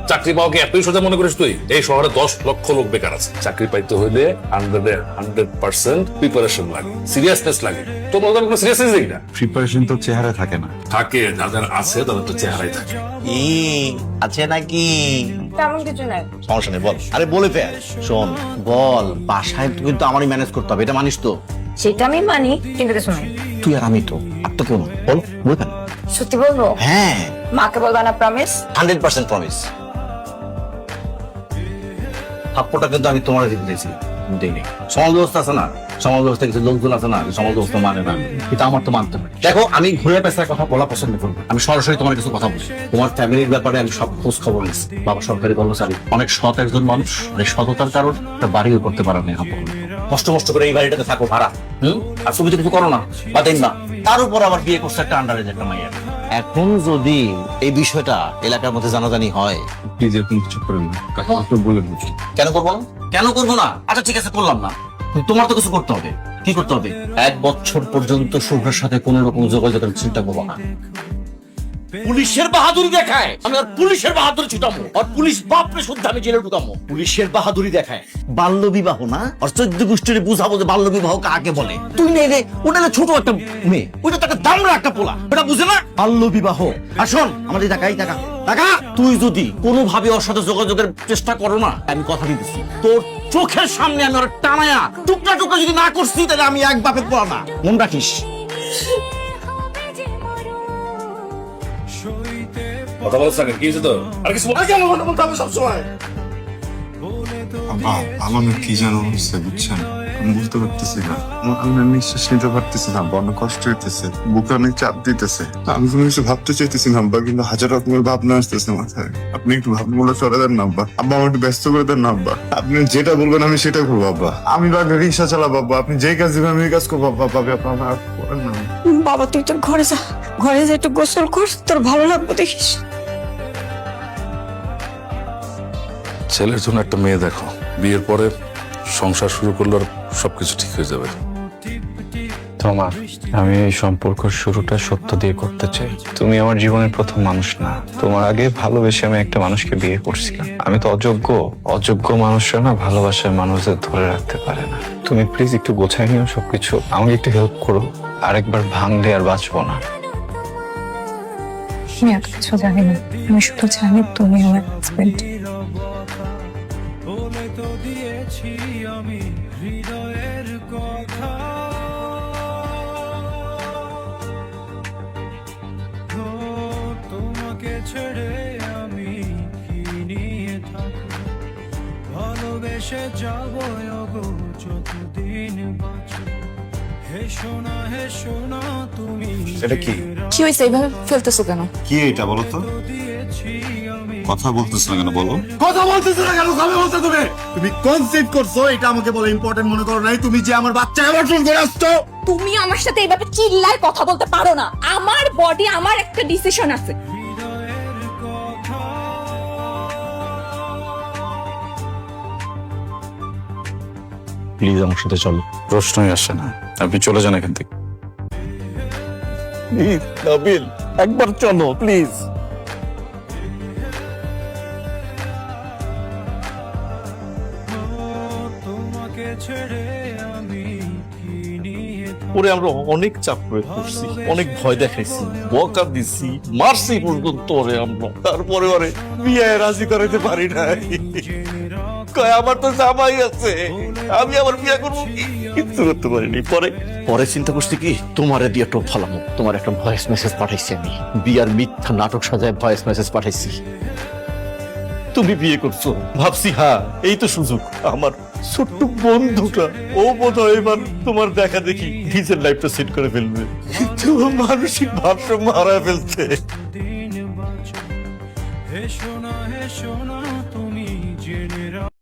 চাকরি পাওয়া কি এতই সোজা মনে করিস তুই? এই শহরে 10 লক্ষ লোক বেকার আছে। চাকরি পাইতে হইলে 100% প্রিপারেশন লাগে, সিরিয়াসনেস লাগে। তোর মধ্যে কোনো সিরিয়াসনেস দেখি না। প্রিপারেশন তো চেহারায় থাকে না। থাকে, যাদের আছে তাদের তো চেহারাই থাকে। আছে নাকি? তেমন কিছু নাই। সমস্যা নেই, বল। আরে বলে ফেল। শোন, বল। বাসায় কিন্তু আমারই ম্যানেজ করতে হবে, এটা মানিস তো? সেটা আমি মানি, কিন্তু কিছু নাই। তুই আর আমি তো আর তো কোনো। বল, বলে ফেল। সত্যি বলবো? হ্যাঁ, মাকে বলবা না, প্রমিস? 100% প্রমিস। থাপ্পড়টা কিন্তু আমি তোমার দিতে দিয়েছি, দেইনি। সমাজ ব্যবস্থা আছে না, সমাজ ব্যবস্থা কিছু লোকজন আছে না, সমাজ ব্যবস্থা মানে না, কিন্তু আমার তো মানতে হবে। দেখো, আমি ঘুরে পেশার কথা বলা পছন্দ করবো। আমি সরাসরি তোমার কিছু কথা বলি। তোমার ফ্যামিলির ব্যাপারে আমি সব খোঁজ খবর নিচ্ছি। বাবা সরকারি কর্মচারী, অনেক সৎ একজন মানুষ। অনেক সততার কারণ একটা বাড়িও করতে পারে না। কষ্ট মষ্ট করে এই বাড়িটাতে থাকো ভাড়া, আর তুমি তো কিছু করো না বা দেন না। তার উপর আবার বিয়ে করছে একটা আন্ডারেজ একটা মাইয়া। এখন যদি এই বিষয়টা এলাকার মধ্যে জানাজানি হয়, প্লিজ এরকম কিছু করেন না, কাকে একটু বলে দিচ্ছি। কেন করবো না? কেন করবো না? আচ্ছা ঠিক আছে, করলাম না। কিন্তু তোমার তো কিছু করতে হবে। কি করতে হবে? 1 বছর পর্যন্ত শুভ্রের সাথে কোন রকম যোগাযোগের চিন্তা করবো না। পুলিশের বাহাদুরি দেখায়, আমি আর পুলিশের বাহাদুরি ছুটামো, আর পুলিশ বাপরে শুদ্ধ আমি জেলে ঢুকামো। পুলিশের বাহাদুরি দেখায় বাল্য বিবাহ না, আর 14 গোষ্ঠীর বুঝাবো যে বাল্য বিবাহ কাকে বলে। তুই নেই রে, ওটা না ছোট একটা মেয়ে, ওটা তো একটা দামড়া একটা পোলা, ওটা বুঝে না বাল্য বিবাহ। আর শোন, আমাদের টাকা তুই যদি কোনোভাবে ওর সাথে যোগাযোগের চেষ্টা করো না, আমি কথা দিতেছি তোর চোখের সামনে আমি ওর টানায়া টুকরা টুকরা যদি না করছি, তাহলে আমি এক বাপের পোলা না, মন রাখিস। কথা বলছ না, কি হয়েছে তোর? আর কিছু বল। কেন কথা বলতে হবে সবসময়? বাবা, আমার না কি যেন হচ্ছে বুঝছেন, আমি বুঝতে পারতেছি না। আমি না নিঃশ্বাস নিতে পারতেছি না, বড় কষ্ট হইতেছে, বুকে অনেক চাপ দিতেছে। আমি কোনো কিছু ভাবতে চাইতেছি না আব্বা, কিন্তু হাজার রকমের ভাবনা আসতেছে মাথায়। আপনি একটু ভাবনাগুলো চলে দেন না আব্বা। আব্বা আমার একটু ব্যস্ত করে দেন না আব্বা। আপনি যেটা বলবেন আমি সেটা করবো আব্বা। আমি বাগে রিক্সা চালাবো আব্বা, আপনি যেই কাজ দিবেন আমি এই কাজ করবো আব্বা। আপনার আর করেন না। বাবা তুই তোর ঘরে যা, ঘরে যা একটু গোসল কর, তোর ভালো লাগবে দেখিস। ছেলের জন্য একটা মেয়ে দেখো, বিয়ের পরে সংসার শুরু করলে আর সবকিছু ঠিক হয়ে যাবে। তোমা, আমি এই সম্পর্ক শুরুটা সত্য দিয়ে করতে চাই। তুমি আমার জীবনের প্রথম মানুষ না। তোমার আগে ভালোবেসে আমি একটা মানুষকে বিয়ে করছিলাম। আমি তো অযোগ্য মানুষরা না ভালোবাসার মানুষদের ধরে রাখতে পারে না। তুমি প্লিজ একটু গোছায় নিও সবকিছু, আমাকে একটু হেল্প করো। আরেকবার ভাঙলে আর বাঁচবো না। আমি এত কিছু জানি না, আমি শুধু জানি তুমি আমার হাজবেন্ড। তোমাকে ছেড়ে আমি কি নিয়ে থাকবো, ভালোবেসে যাবো যতদিন বাঁচবো। হে সোনা তুমি এটা কি? কি হয়েছে, এইভাবে ফেলতেছো কেন? কি এটা বলো তো? কথা বলতেছ না কেন বলো? কথা বলতেছ না কেন? কবে বলছো তুমি? তুমি কনসেপ্ট করছো, এটা আমাকে বলে ইম্পর্টেন্ট মনে করো নাই? তুমি যে আমার বাচ্চাকে অর্জন করে আসছো। তুমি আমার সাথে এইভাবে চিল্লায় কথা বলতে পারো না। আমার বডি, আমার একটা ডিসিশন আছে। প্লিজ আমার সাথে চলো। প্রশ্নই আসে না, আপনি চলে যান এখান থেকে। প্লিজ নাবিল, একবার চলো প্লিজ। তোমাকে ছেড়ে আমি কি নিয়ে পরে আমরা অনেক চাপ প্রয়োগ করছি, অনেক ভয় দেখাইছি, বকা দিছি, মারছি পর্যন্ত ওরে আমরা। তারপরে ওরে বিয়ে রাজি করাইতে পারি নাই। কয় আমার তো জামাই আছে, আমি আবার বিয়ে করবো কি? কিচ্ছু করতে পারিনি। পরে চিন্তা করছি কি, তোমারে দিয়ে টোপ ফালামো। তোমার একটা ভয়েস মেসেজ পাঠাইছি আমি, বিয়ার মিথ্যা নাটক সাজায় ভয়েস মেসেজ পাঠাইছি। তুমি বিয়ে করছো, ভাবছি হ্যাঁ এই তো সুযোগ। আমার ছোট্ট বন্ধুটা, ও বোধ হয় এবার তোমার দেখা দেখি নিজের লাইফটা সেট করে ফেলবে, কিন্তু মানসিক ভারসাম্য হারায় ফেলছে। দিন বাঁচবো। হে সোনা তুমি জেনে